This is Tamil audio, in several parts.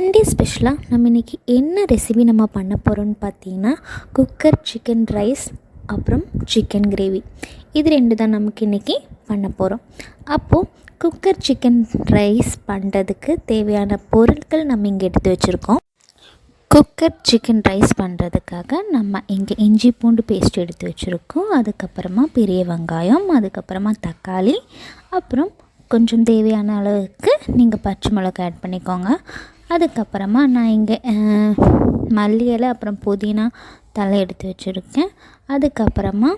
சண்டே ஸ்பெஷலாக நம்ம இன்றைக்கி என்ன ரெசிபி நம்ம பண்ண போகிறோம்னு பார்த்தீங்கன்னா குக்கர் சிக்கன் ரைஸ் அப்புறம் சிக்கன் கிரேவி இது ரெண்டு தான் நமக்கு இன்றைக்கி பண்ண போகிறோம். அப்போது குக்கர் சிக்கன் ரைஸ் பண்ணுறதுக்கு தேவையான பொருட்கள் நம்ம இங்கே எடுத்து வச்சுருக்கோம். குக்கர் சிக்கன் ரைஸ் பண்ணுறதுக்காக நம்ம இங்கே இஞ்சி பூண்டு பேஸ்ட் எடுத்து வச்சுருக்கோம். அதுக்கப்புறமா பெரிய வெங்காயம், அதுக்கப்புறமா தக்காளி, அப்புறம் கொஞ்சம் தேவையான அளவுக்கு நீங்கள் பச்சை மிளகாய் ஆட் பண்ணிக்கோங்க. அதுக்கப்புறமா நான் இங்கே மல்லி இலை அப்புறம் புதினா தலை எடுத்து வச்சுருக்கேன். அதுக்கப்புறமா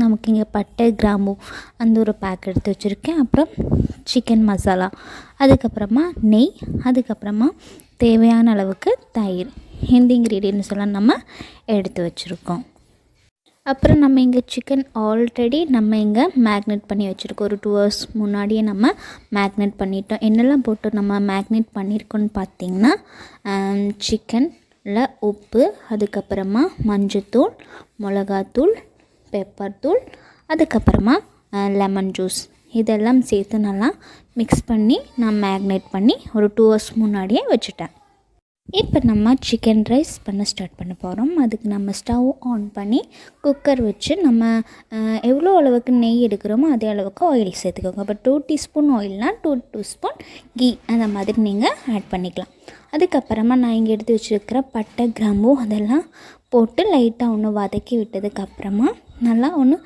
நமக்கு இங்கே பட்டை கிராம்பு அந்த ஒரு பேக் எடுத்து வச்சுருக்கேன். அப்புறம் சிக்கன் மசாலா, அதுக்கப்புறமா நெய், அதுக்கப்புறமா தேவையான அளவுக்கு தயிர், இந்த இன்க்ரீடியன்ட்ஸ் எல்லாம் நம்ம எடுத்து வச்சுருக்கோம். அப்புறம் நம்ம இங்கே சிக்கன் ஆல்ரெடி நம்ம இங்கே மேக்னேட் பண்ணி வச்சுருக்கோம். ஒரு 2 hours முன்னாடியே நம்ம மேக்னேட் பண்ணிட்டோம். என்னெல்லாம் போட்டு நம்ம மேக்னேட் பண்ணியிருக்கோன்னு பார்த்திங்கன்னா சிக்கனில் உப்பு, அதுக்கப்புறமா மஞ்சத்தூள், மிளகாத்தூள், பெப்பர் தூள், அதுக்கப்புறமா லெமன் ஜூஸ் இதெல்லாம் சேர்த்து நல்லா மிக்ஸ் பண்ணி நான் மேக்னேட் பண்ணி ஒரு 2 hours முன்னாடியே வச்சுட்டேன். இப்போ நம்ம சிக்கன் ரைஸ் பண்ண ஸ்டார்ட் பண்ண போகிறோம். அதுக்கு நம்ம ஸ்டவ் ஆன் பண்ணி குக்கர் வச்சு நம்ம எவ்வளோ அளவுக்கு நெய் எடுக்கிறோமோ அதே அளவுக்கு ஆயில் சேர்த்துக்கோங்க. இப்போ 2 teaspoon ஆயில்னால் 2 teaspoon கீ அந்த மாதிரி நீங்கள் ஆட் பண்ணிக்கலாம். அதுக்கப்புறமா நான் இங்கே எடுத்து வச்சுருக்கிற பட்டை கிராம்பு அதெல்லாம் போட்டு லைட்டாக ஒன்று வதக்கி விட்டதுக்கப்புறமா நல்லா ஒன்று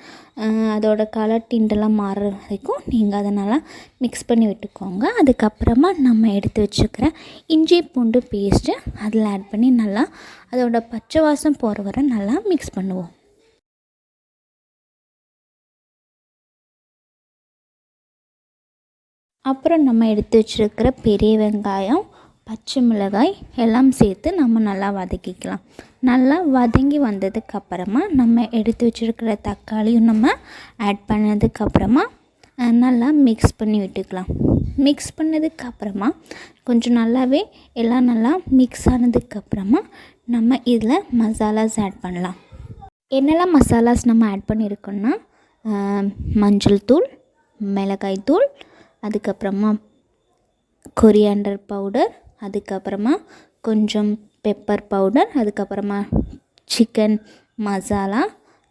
அதோட கலர் டிண்டெல்லாம் மாறுற வரைக்கும் நீங்கள் அதை நல்லா மிக்ஸ் பண்ணி விட்டுக்கோங்க. அதுக்கப்புறமா நம்ம எடுத்து வச்சுக்கிற இஞ்சி பூண்டு பேஸ்ட்டு அதில் ஆட் பண்ணி நல்லா அதோட பச்சை வாசம் போகிற வரை நல்லா மிக்ஸ் பண்ணுவோம். அப்புறம் நம்ம எடுத்து வச்சுருக்கிற பெரிய வெங்காயம், பச்சை மிளகாய் எல்லாம் சேர்த்து நம்ம நல்லா வதக்கிக்கலாம். நல்லா வதங்கி வந்ததுக்கப்புறமா நம்ம எடுத்து வச்சுருக்கிற தக்காளியும் நம்ம ஆட் பண்ணதுக்கப்புறமா நல்லா மிக்ஸ் பண்ணி விட்டுக்கலாம். மிக்ஸ் பண்ணதுக்கப்புறமா கொஞ்சம் நல்லாவே எல்லாம் நல்லா மிக்ஸ் ஆனதுக்கப்புறமா நம்ம இதில் மசாலாஸ் ஆட் பண்ணலாம். என்னெல்லாம் மசாலாஸ் நம்ம ஆட் பண்ணியிருக்கோன்னா மஞ்சள் தூள், மிளகாய் தூள், அதுக்கப்புறமா கொரியாண்டர் பவுடர், அதுக்கப்புறமா கொஞ்சம் பெப்பர் பவுடர், அதுக்கப்புறமா சிக்கன் மசாலா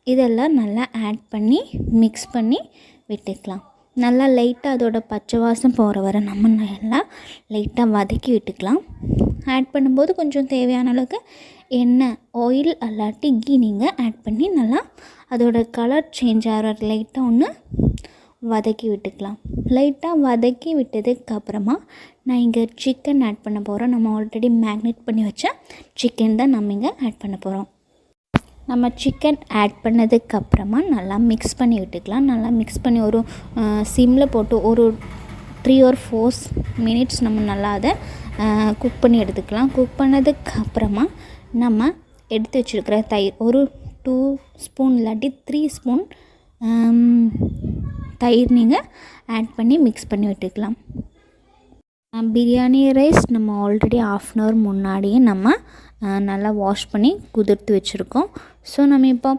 இதெல்லாம் நல்லா ஆட் பண்ணி மிக்ஸ் பண்ணி விட்டுக்கலாம். நல்லா லைட்டாக அதோட பச்சை வாசம் போகிற வரை நம்ம நல்லா லைட்டாக வதக்கி விட்டுக்கலாம். ஆட் பண்ணும்போது கொஞ்சம் தேவையான அளவுக்கு எண்ணெய், ஆயில் அல்லாட்டி கீ நீங்கள் ஆட் பண்ணி நல்லா அதோட கலர் சேஞ்ச் ஆகிற லைட்டாக ஒன்று வதக்கி விட்டுக்கலாம். லைட்டாக வதக்கி விட்டதுக்கப்புறமா நான் இங்கே சிக்கன் ஆட் பண்ண போகிறோம். நம்ம ஆல்ரெடி மேக்னேட் பண்ணி வச்ச சிக்கன் தான் நம்ம இங்கே ஆட் பண்ண போகிறோம். நம்ம சிக்கன் ஆட் பண்ணதுக்கப்புறமா நல்லா மிக்ஸ் பண்ணி விட்டுக்கலாம். நல்லா மிக்ஸ் பண்ணி ஒரு சிம்மில் போட்டு ஒரு 3 or 4 minutes நம்ம நல்லா அதை குக் பண்ணி எடுத்துக்கலாம். குக் பண்ணதுக்கப்புறமா நம்ம எடுத்து வச்சுருக்கிற தயிர் ஒரு 2 spoon இல்லாட்டி 3 spoon தயிர் நீங்கள் ஆட் பண்ணி மிக்ஸ் பண்ணி விட்டுக்கலாம். பிரியாணி ரைஸ் நம்ம ஆல்ரெடி 1/2 hour முன்னாடியே நம்ம நல்லா வாஷ் பண்ணி குதிர்த்து வச்சுருக்கோம். ஸோ நம்ம இப்போ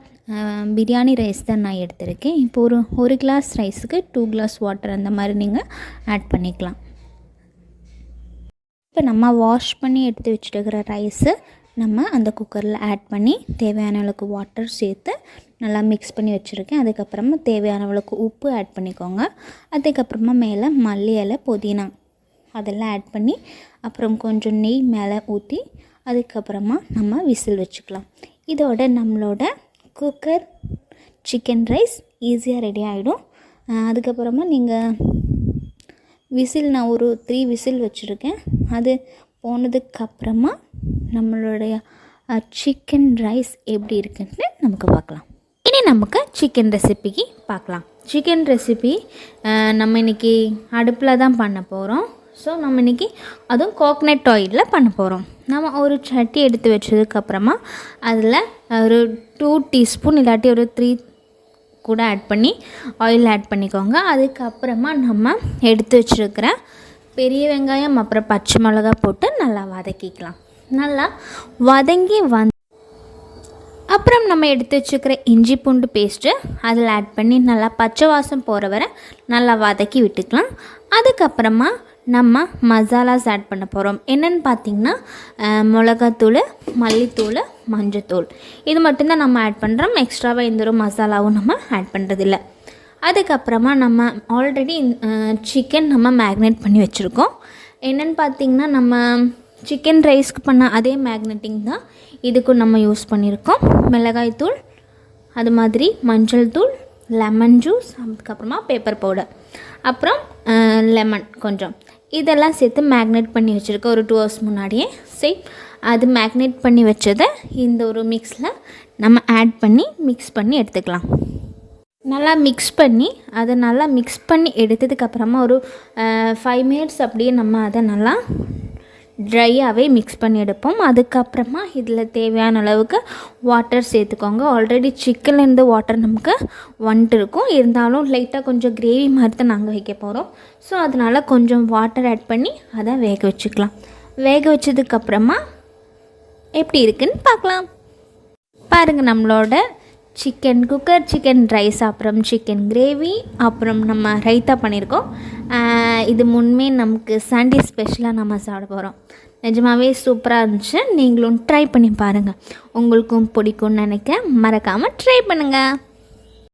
பிரியாணி ரைஸ் தான் நான் எடுத்திருக்கேன். இப்போ ஒரு கிளாஸ் ரைஸுக்கு 2 glass வாட்டர் அந்த மாதிரி நீங்கள் ஆட் பண்ணிக்கலாம். இப்போ நம்ம வாஷ் பண்ணி எடுத்து வச்சுருக்கிற ரைஸு நம்ம அந்த குக்கரில் ஆட் பண்ணி தேவையான அளவுக்கு வாட்டர் சேர்த்து நல்லா மிக்ஸ் பண்ணி வச்சுருக்கேன். அதுக்கப்புறமா தேவையான அளவுக்கு உப்பு ஆட் பண்ணிக்கோங்க. அதுக்கப்புறமா மேலே மல்லி இலை, புதினா அதெல்லாம் ஆட் பண்ணி அப்புறம் கொஞ்சம் நெய் மேலே ஊற்றி அதுக்கப்புறமா நம்ம விசில் வச்சுக்கலாம். இதோட நம்மளோட குக்கர் சிக்கன் ரைஸ் ஈஸியாக ரெடி ஆகிடும். அதுக்கப்புறமா நீங்கள் விசில் நான் ஒரு 3 விசில் வச்சுருக்கேன். அது போனதுக்கப்புறமா நம்மளுடைய சிக்கன் ரைஸ் எப்படி இருக்குன்னு நமக்கு பார்க்கலாம். இனி நமக்கு சிக்கன் ரெசிபிக்கு பார்க்கலாம். சிக்கன் ரெசிபி நம்ம இன்றைக்கி அடுப்பில் தான் பண்ண போகிறோம். ஸோ நம்ம இன்றைக்கி அதுவும் கோகனட் ஆயிலில் பண்ண போகிறோம். நம்ம ஒரு சட்டி எடுத்து வச்சதுக்கப்புறமா அதில் ஒரு 2 teaspoon இல்லாட்டி ஒரு 3 கூட ஆட் பண்ணி ஆயில் ஆட் பண்ணிக்கோங்க. அதுக்கப்புறமா நம்ம எடுத்து வச்சுருக்கிற பெரிய வெங்காயம் அப்புறம் பச்சை மிளகா போட்டு நல்லா வதக்கிக்கலாம். நல்லா வதங்கி அப்புறம் நம்ம எடுத்து வச்சுக்கிற இஞ்சி பூண்டு பேஸ்ட்டு அதில் ஆட் பண்ணி நல்லா பச்சை வாசம் போகிற வரை நல்லா வதக்கி விட்டுக்கலாம். அதுக்கப்புறமா நம்ம மசாலாஸ் ஆட் பண்ண போகிறோம். என்னென்னு பார்த்திங்கன்னா மிளகாத்தூள், மல்லித்தூள், மஞ்சத்தூள் இது மட்டும்தான் நம்ம ஆட் பண்ணுறோம். எக்ஸ்ட்ராவாக எந்த ஒரு மசாலாவும் நம்ம ஆட் பண்ணுறதில்ல. அதுக்கப்புறமா நம்ம ஆல்ரெடி சிக்கன் நம்ம மேக்னேட் பண்ணி வச்சுருக்கோம். என்னென்னு பார்த்திங்கன்னா நம்ம சிக்கன் ரைஸ்க்கு பண்ண அதே மேக்னேட்டிங் தான் இதுக்கும் நம்ம யூஸ் பண்ணியிருக்கோம். மிளகாய் தூள், அது மாதிரி மஞ்சள் தூள், லெமன் ஜூஸ், அதுக்கப்புறமா பேப்பர் பவுடர், அப்புறம் லெமன் கொஞ்சம், இதெல்லாம் சேர்த்து மேக்னேட் பண்ணி வச்சுருக்கோம் ஒரு 2 hours முன்னாடியே. சரி, அது மேக்னேட் பண்ணி வச்சதை இந்த ஒரு மிக்ஸில் நம்ம ஆட் பண்ணி மிக்ஸ் பண்ணி எடுத்துக்கலாம். நல்லா மிக்ஸ் பண்ணி எடுத்ததுக்கப்புறமா ஒரு 5 minutes அப்படியே நம்ம அதை நல்லா ட்ரையாகவே மிக்ஸ் பண்ணி எடுப்போம். அதுக்கப்புறமா இதில் தேவையான அளவுக்கு வாட்டர் சேர்த்துக்கோங்க. ஆல்ரெடி சிக்கன்லேருந்து வாட்டர் நமக்கு வந்துட்டு இருக்கும், இருந்தாலும் லைட்டாக கொஞ்சம் கிரேவி மாதிரி தான் நாங்கள் வைக்க போகிறோம். ஸோ அதனால் கொஞ்சம் வாட்டர் ஆட் பண்ணி அதை வேக வச்சுக்கலாம். வேக வச்சதுக்கப்புறமா எப்படி இருக்குன்னு பார்க்கலாம். பாருங்கள், நம்மளோட குக்கர் சிக்கன் ரைஸ், அப்புறம் சிக்கன் கிரேவி, அப்புறம் நம்ம ரைத்தா பண்ணியிருக்கோம். இது முன்னே நமக்கு சண்டே ஸ்பெஷலாக நம்ம சாப்பிட போகிறோம். நிஜமாகவே சூப்பராக இருந்துச்சு. நீங்களும் ட்ரை பண்ணி பாருங்கள், உங்களுக்கும் பிடிக்கும்னு நினைக்கிறேன். மறக்காமல் ட்ரை பண்ணுங்கள்.